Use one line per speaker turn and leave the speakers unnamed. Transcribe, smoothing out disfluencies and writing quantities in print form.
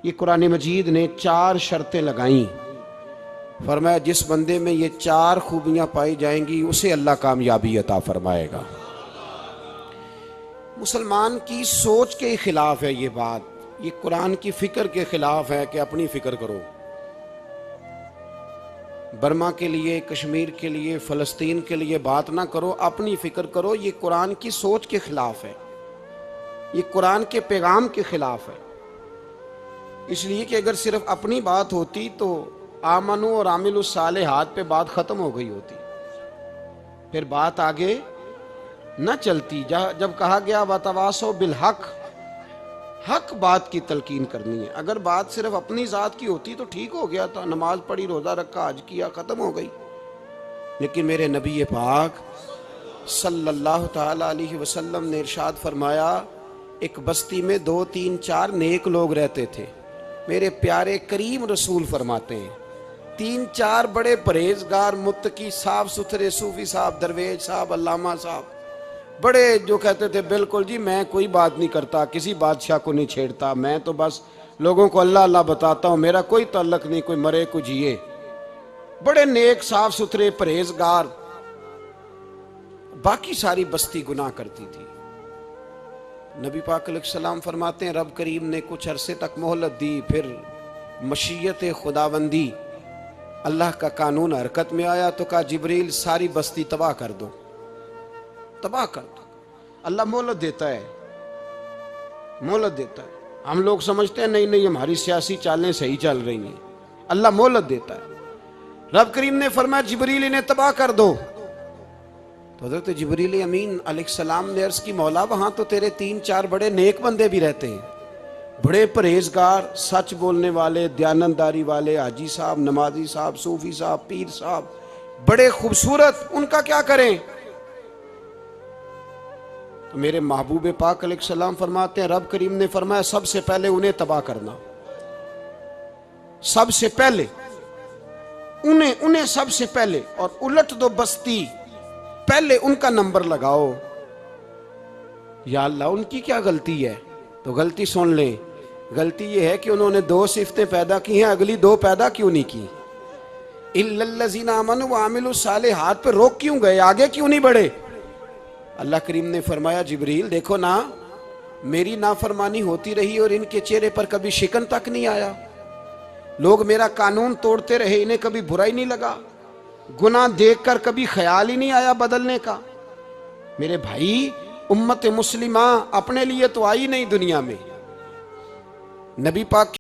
ये कुरान मजीद ने 4 शर्तें लगाई। फरमाया जिस बंदे में ये 4 खूबियां पाई जाएंगी उसे अल्लाह कामयाबी अता फरमाएगा। मुसलमान की सोच के खिलाफ है ये बात, ये कुरान की फिक्र के खिलाफ है कि अपनी फिक्र करो। बर्मा के लिए, कश्मीर के लिए, फ़लस्तीन के लिए बात ना करो, अपनी फिक्र करो। ये कुरान की सोच के खिलाफ है, ये कुरान के पैगाम के खिलाफ है। इसलिए कि अगर सिर्फ अपनी बात होती तो आमनु और आमिलुस सालिहात पे बात खत्म हो गई होती, फिर बात आगे न चलती। जब कहा गया वतवासो बिल हक, हक बात की तलकीन करनी है। अगर बात सिर्फ अपनी ज़ात की होती तो ठीक हो गया था, नमाज पढ़ी, रोज़ा रखा, हज किया, ख़त्म हो गई। लेकिन मेरे नबी पाक सल्लल्लाहु ताला अलैहि वसल्लम ने इरशाद फरमाया, एक बस्ती में 2, 3, 4 नेक लोग रहते थे। मेरे प्यारे करीम रसूल फरमाते हैं 3, 4 बड़े परहेजगार, मुत्तकी, साफ सुथरे सूफी साहब, दरवेज साहब, अल्लामा साहब, बड़े जो कहते थे बिल्कुल जी मैं कोई बात नहीं करता, किसी बादशाह को नहीं छेड़ता, मैं तो बस लोगों को अल्लाह अल्लाह बताता हूँ, मेरा कोई ताल्लुक नहीं, कोई मरे कोई जिए। बड़े नेक, साफ सुथरे, परहेजगार। बाकी सारी बस्ती गुनाह करती थी। नबी पाक अलैहिस्सलाम फरमाते हैं रब करीम ने कुछ अरसे तक मोहलत दी, फिर मशीयत खुदाबंदी, अल्लाह का कानून हरकत में आया तो कहा जिब्रील सारी बस्ती तबाह कर दो, तबाह कर दो। अल्लाह मोहलत देता है, मोहलत देता है। हम लोग समझते हैं नहीं नहीं हमारी सियासी चालें सही चल रही हैं, अल्लाह मोहलत देता है। रब करीम ने फरमाया जिब्रील इन्हें तबाह कर दो। तो हज़रत जिब्रील अमीन अलैहिस्सलाम ने अर्ज़ की मौला वहां तो तेरे 3, 4 बड़े नेक बंदे भी रहते हैं, बड़े परहेजगार, सच बोलने वाले, दयानतदारी वाले, हाजी साहब, नमाजी साहब, सूफी साहब, पीर साहब, बड़े खूबसूरत, उनका क्या करें? तो मेरे महबूब पाक अलैहिस्सलाम फरमाते हैं रब करीम ने फरमाया सबसे पहले उन्हें तबाह करना, सबसे पहले उन्हें सबसे पहले, और उलट दो बस्ती, पहले उनका नंबर लगाओ। या अल्लाह उनकी क्या गलती है? तो गलती सुन ले, गलती ये है कि उन्होंने 2 सिफतें पैदा की हैं, अगली 2 पैदा क्यों नहीं की? इल्लल्लज़ीना आमनु व आमिलुस सालिहात पे रोक क्यों गए, आगे क्यों नहीं बढ़े? अल्लाह करीम ने फरमाया जिब्रील देखो ना, मेरी नाफरमानी होती रही और इनके चेहरे पर कभी शिकन तक नहीं आया। लोग मेरा कानून तोड़ते रहे, इन्हें कभी बुरा ही नहीं लगा, गुनाह देखकर कभी ख्याल ही नहीं आया बदलने का। मेरे भाई उम्मत मुस्लिमा अपने लिए तो आई नहीं दुनिया में, नबी पाक